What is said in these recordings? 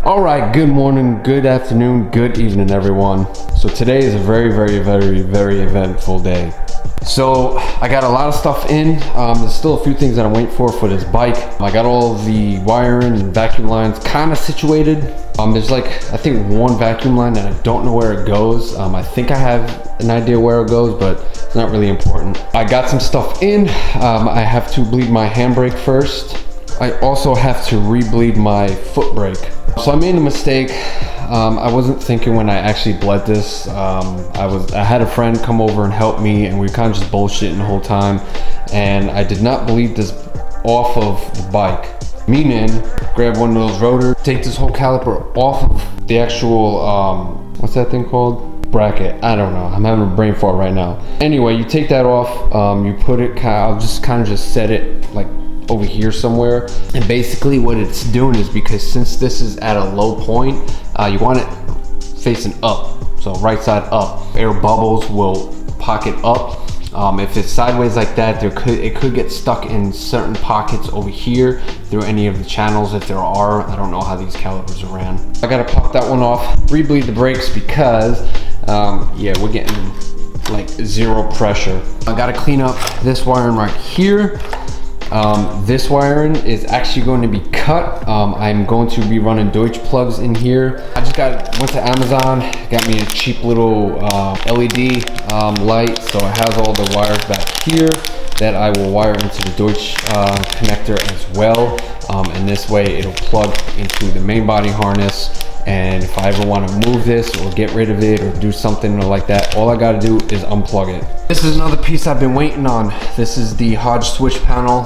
All right, good morning, good afternoon, good evening, everyone. So today is a very eventful day. So I got a lot of stuff in. There's still a few things that I'm waiting for this bike. I got all the wiring and vacuum lines kind of situated. There's like, I think one vacuum line that I don't know where it goes. I think I have an idea where it goes, but it's not really important. I got some stuff in. I have to bleed my handbrake first. I also have to re-bleed my foot brake. So I made a mistake. I wasn't thinking when I actually bled this. I had a friend come over and help me, and we were kind of just bullshitting the whole time. And I did not bleed this off of the bike. Meaning, grab one of those rotors, take this whole caliper off of the actual, what's that thing called? Bracket. I don't know. I'm having a brain fart right now. Anyway, you take that off. You put it. I'll just kind of set it like over here somewhere, and basically what it's doing is, because since this is at a low point, you want it facing up, so right side up. Air bubbles will pocket up. If it's sideways like that, it could get stuck in certain pockets over here through any of the channels, if there are. I don't know how these calipers are ran. I gotta pop that one off, re-bleed the brakes, because yeah, we're getting like zero pressure. I gotta clean up this wiring right here. This wiring is actually going to be cut. I'm going to be running Deutsch plugs in here. I just went to Amazon, got me a cheap little LED light, so it has all the wires back here that I will wire into the Deutsch connector as well. And this way it'll plug into the main body harness. And if I ever want to move this or get rid of it or do something like that, all I got to do is unplug it. This is another piece I've been waiting on. This is the Hodge switch panel.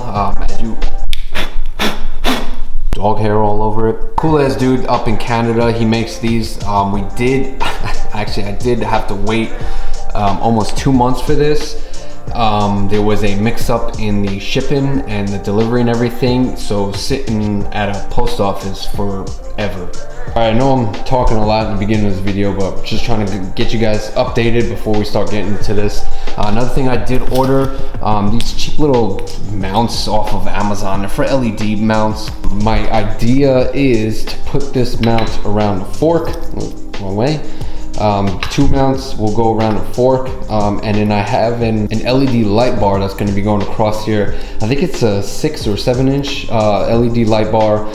Dog hair all over it. Cool ass dude up in Canada. He makes these. I did have to wait almost 2 months for this. There was a mix-up in the shipping and the delivery and everything, so sitting at a post office forever. Alright, I know I'm talking a lot in the beginning of this video, but just trying to get you guys updated before we start getting into this. Another thing I did order, these cheap little mounts off of Amazon. They're for LED mounts. My idea is to put this mount around the fork. Wrong way. 2 mounts will go around a fork, and then I have an LED light bar that's going to be going across here. I think it's a 6 or 7 inch LED light bar.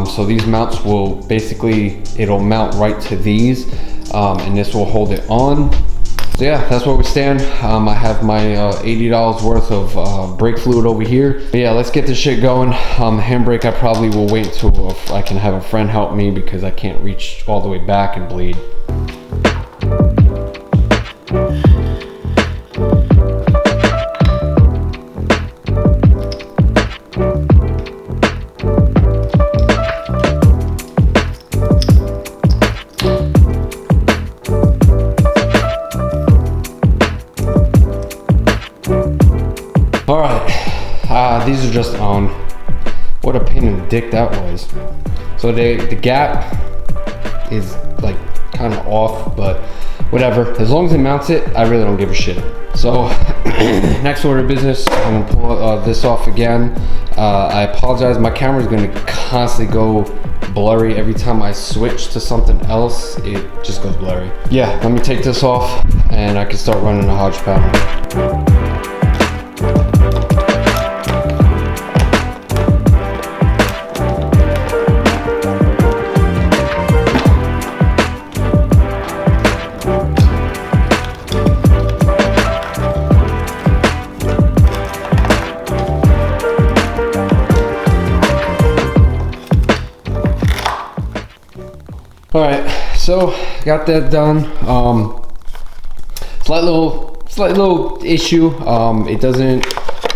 So these mounts will basically, it'll mount right to these, and this will hold it on. So yeah, that's where we stand. I have my $80 worth of brake fluid over here. But yeah, let's get this shit going. Handbrake, I probably will wait until I can have a friend help me, because I can't reach all the way back and bleed. All right, these are just on. What a pain in the dick that was. So the gap is like kind of off, but whatever. As long as it mounts it, I really don't give a shit. So next order of business, I'm gonna pull this off again. I apologize, my camera is gonna constantly go blurry. Every time I switch to something else, it just goes blurry. Yeah, let me take this off and I can start running the Hodge panel. All right, so got that done. Slight little issue. It doesn't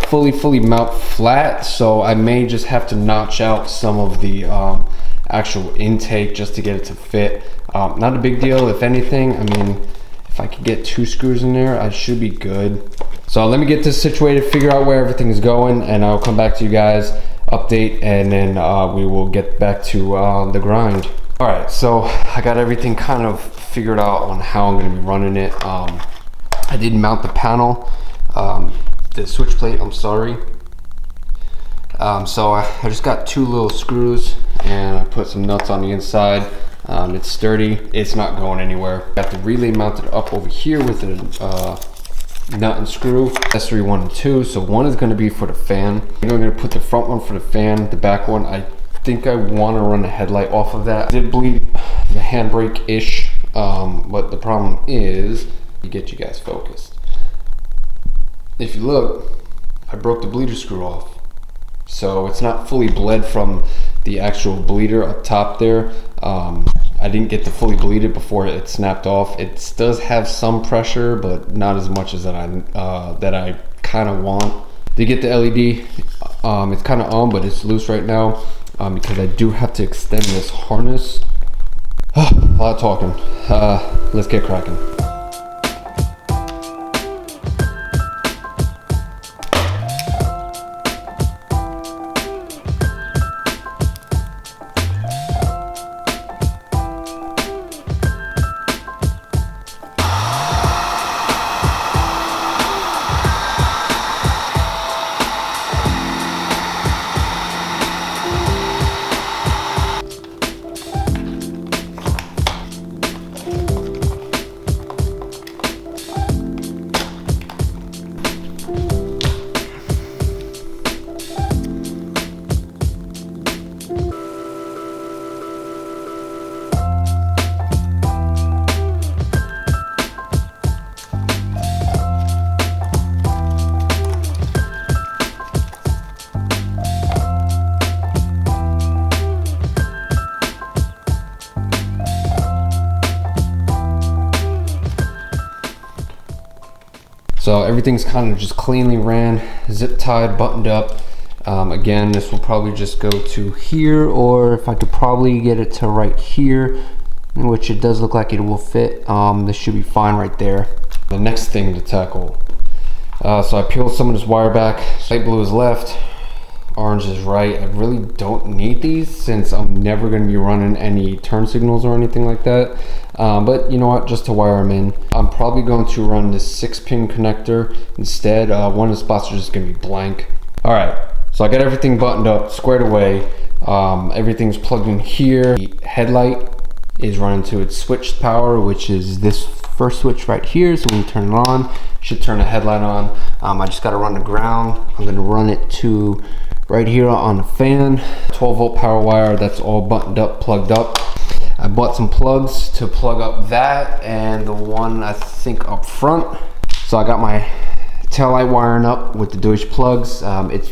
fully mount flat, so I may just have to notch out some of the actual intake just to get it to fit. Not a big deal, if anything. I mean, if I could get 2 screws in there, I should be good. So let me get this situated, figure out where everything's going, and I'll come back to you guys, update, and then we will get back to the grind. All right, so I got everything kind of figured out on how I'm gonna be running it. I did mount the panel, the switch plate, I'm sorry. So I just got 2 little screws and I put some nuts on the inside. It's sturdy, it's not going anywhere. Got the relay mounted up over here with a nut and screw, accessory 1 and 2. So one is going to be for the fan. I'm going to put the front one for the fan, the back one, I think I want to run the headlight off of that. I did bleed the handbrake-ish, but the problem is, to get you guys focused. If you look, I broke the bleeder screw off. So it's not fully bled from the actual bleeder up top there. I didn't get to fully bleed it before it snapped off. It does have some pressure, but not as much as that I kind of want. To get the LED, it's kind of on, but it's loose right now because I do have to extend this harness. A lot of talking. Let's get cracking. So everything's kind of just cleanly ran, zip tied, buttoned up. Again, this will probably just go to here, or if I could probably get it to right here, which it does look like it will fit. This should be fine right there. The next thing to tackle. So I peeled some of this wire back. Light blue is left, orange is right. I really don't need these since I'm never going to be running any turn signals or anything like that. But you know what, just to wire them in. I'm probably going to run this 6-pin connector instead. One of the spots are just going to be blank. All right, so I got everything buttoned up, squared away. Everything's plugged in here. The headlight is running to its switched power, which is this first switch right here. So when you turn it on, should turn the headlight on. I just got to run the ground. I'm going to run it to right here on the fan. 12-volt power wire, that's all buttoned up, plugged up. I bought some plugs to plug up that and the one I think up front. So I got my taillight wiring up with the Deutsch plugs. It's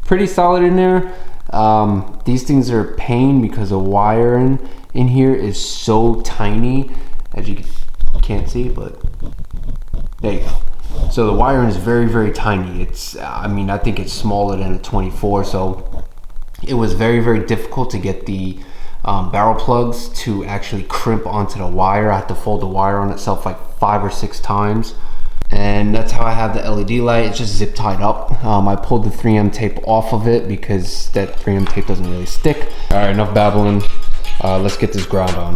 pretty solid in there. These things are a pain because the wiring in here is so tiny, as you can't see, but there you go. So the wiring is very, very tiny. It's, I mean, I think it's smaller than a 24. So it was very, very difficult to get the barrel plugs to actually crimp onto the wire. I had to fold the wire on itself like 5 or 6 times. And that's how I have the LED light. It's just zip tied up. I pulled the 3M tape off of it because that 3M tape doesn't really stick. All right, enough babbling. Let's get this ground on.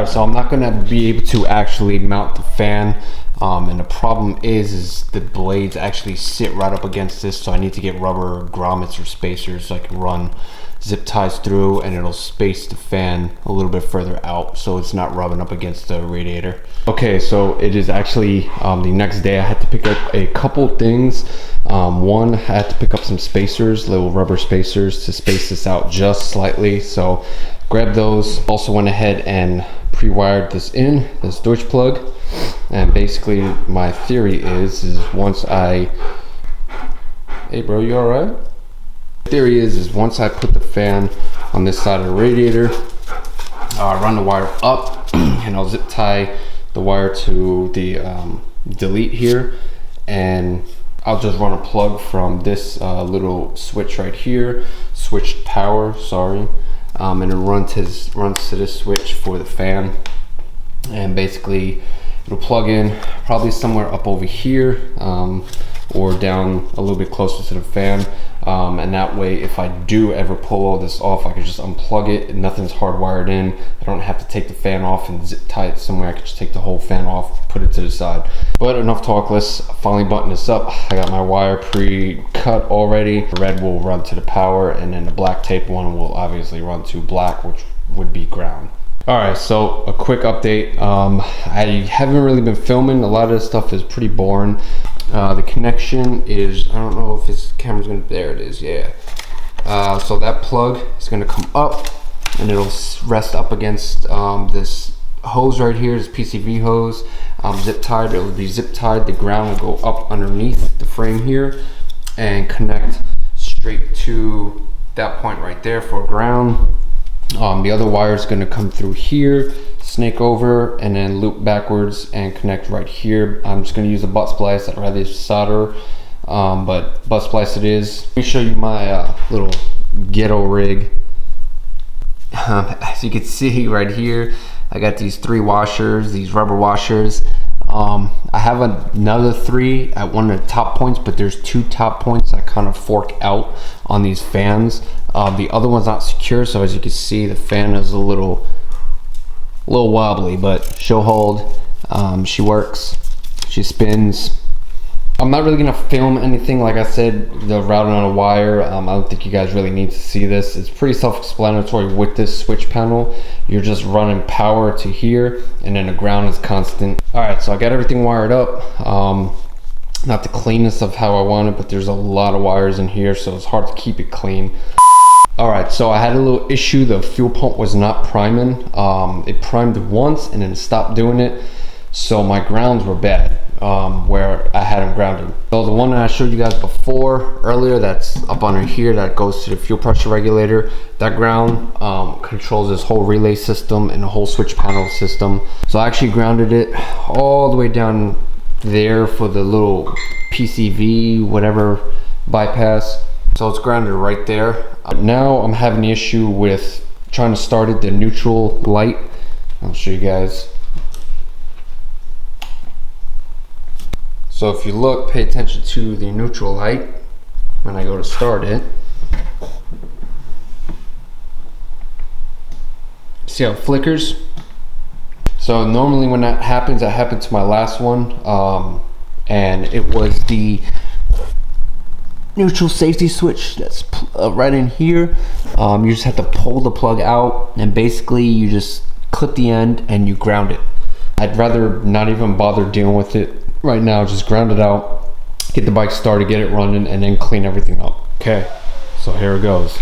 So I'm not going to be able to actually mount the fan, and the problem is the blades actually sit right up against this, so I need to get rubber grommets or spacers so I can run zip ties through and it'll space the fan a little bit further out so it's not rubbing up against the radiator. Okay, so it is actually the next day. I had to pick up a couple things. One, I had to pick up some spacers, little rubber spacers to space this out just slightly, so grabbed those. Also went ahead and pre-wired this Deutsch plug, and basically my theory is once I, hey bro, you all right? The theory is once I put the fan on this side of the radiator, run the wire up and I'll zip tie the wire to the delete here, and I'll just run a plug from this little switch right here, switch power, sorry, and it runs to this switch for the fan, and basically it'll plug in probably somewhere up over here, or down a little bit closer to the fan, and that way if I do ever pull all this off, I can just unplug it and nothing's hardwired in. I don't have to take the fan off and zip tie it somewhere. I can just take the whole fan off, put it to the side. But enough talk, let's finally button this up. I got my wire pre-cut already. The red will run to the power, and then the black tape one will obviously run to black, which would be ground. All right, so a quick update. I haven't really been filming. A lot of this stuff is pretty boring. The connection is, I don't know if this camera's gonna, there it is, yeah. So that plug is gonna come up and it'll rest up against this hose right here, this PCV hose, zip tied. It will be zip tied. The ground will go up underneath the frame here and connect straight to that point right there for ground. The other wire is going to come through here, snake over, and then loop backwards and connect right here. I'm just going to use a butt splice. I'd rather solder, but butt splice it is. Let me show you my little ghetto rig. As you can see right here, I got these 3 washers, these rubber washers. I have another 3 at one of the top points, but there's 2 top points that kind of fork out on these fans. The other one's not secure, so as you can see, the fan is a little wobbly, but she'll hold. She works, she spins. I'm not really gonna film anything. Like I said, the routing on a wire, I don't think you guys really need to see this. It's pretty self-explanatory with this switch panel. You're just running power to here, and then the ground is constant. All right, so I got everything wired up. Not the cleanest of how I want it, but there's a lot of wires in here, so it's hard to keep it clean. All right, so I had a little issue. The fuel pump was not priming. It primed once and then stopped doing it. So my grounds were bad, where I had them grounded. So the one that I showed you guys before, earlier, that's up under here, that goes to the fuel pressure regulator. That ground controls this whole relay system and the whole switch panel system. So I actually grounded it all the way down there for the little PCV, whatever, bypass. So it's grounded right there. Now I'm having the issue with trying to start it, the neutral light. I'll show you guys. So if you look, pay attention to the neutral light when I go to start it. See how it flickers? So normally when that happened to my last one, and it was the neutral safety switch that's right in here. You just have to pull the plug out, and basically you just clip the end and you ground it. I'd rather not even bother dealing with it right now. Just ground it out, get the bike started, get it running, and then clean everything up. Okay, so here it goes.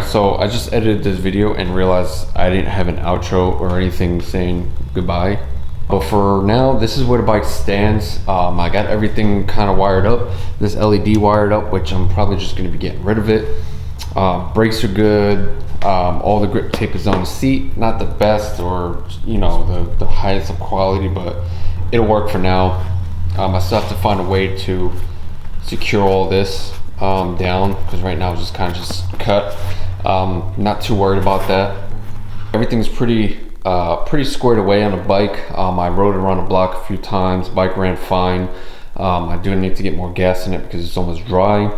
So I just edited this video and realized I didn't have an outro or anything saying goodbye. But for now, this is where the bike stands. I got everything kind of wired up. This LED wired up, which I'm probably just going to be getting rid of it. Brakes are good. All the grip tape is on the seat. Not the best or, you know, the highest of quality, but it'll work for now. I still have to find a way to secure all this down, because right now it's just kind of just cut. Not too worried about that. Everything's pretty squared away on the bike. I rode it around the block a few times. Bike ran fine. I do need to get more gas in it because it's almost dry.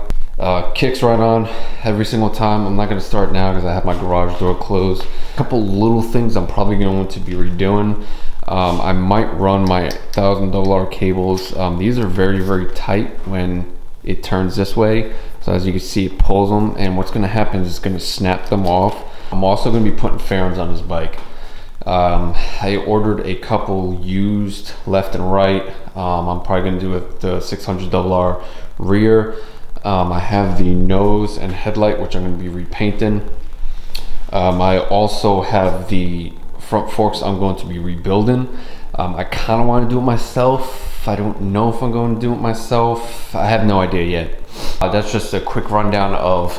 Kicks right on every single time. I'm not going to start now because I have my garage door closed. A couple little things I'm probably going to be redoing. I might run my $1,000 cables. These are very, very tight when it turns this way. So as you can see, it pulls them, and what's going to happen is it's going to snap them off. I'm also going to be putting fairings on this bike. I ordered a couple used left and right. I'm probably going to do the $600 rear. I have the nose and headlight, which I'm going to be repainting. I also have the front forks I'm going to be rebuilding. I kind of want to do it myself. I don't know if I'm going to do it myself. I have no idea yet. That's just a quick rundown of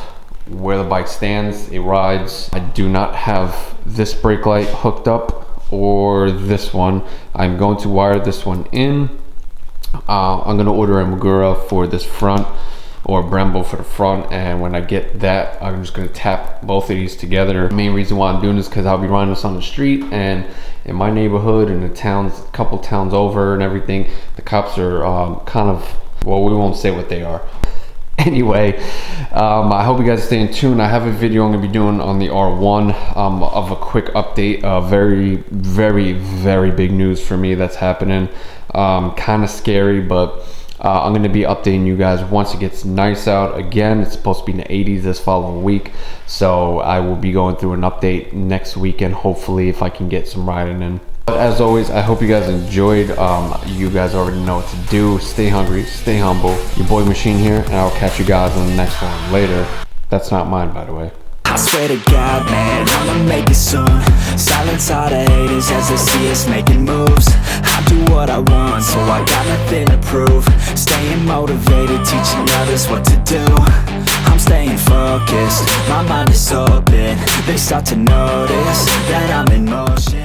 where the bike stands. It rides. I do not have this brake light hooked up or this one. I'm going to wire this one in. I'm going to order a Magura for this front, or Brembo for the front, and when I get that, I'm just going to tap both of these together. The main reason why I'm doing this is because I'll be riding this on the street, and in my neighborhood and the towns, a couple towns over and everything, the cops are kind of, well, we won't say what they are. Anyway, I hope you guys stay in tune. I have a video I'm going to be doing on the R1 of a quick update. Very, very, very big news for me that's happening. Kind of scary, but I'm going to be updating you guys once it gets nice out. Again, it's supposed to be in the 80s this following week, so I will be going through an update next weekend, hopefully, if I can get some riding in. But as always, I hope you guys enjoyed. You guys already know what to do. Stay hungry, stay humble. Your boy Machine here, and I'll catch you guys on the next one later. That's not mine, by the way. I swear to God, man, I'ma make it soon. Silence all the haters as they see us making moves. I do what I want, so I got nothing to prove. Staying motivated, teaching others what to do. I'm staying focused, my mind is open. They start to notice that I'm in motion.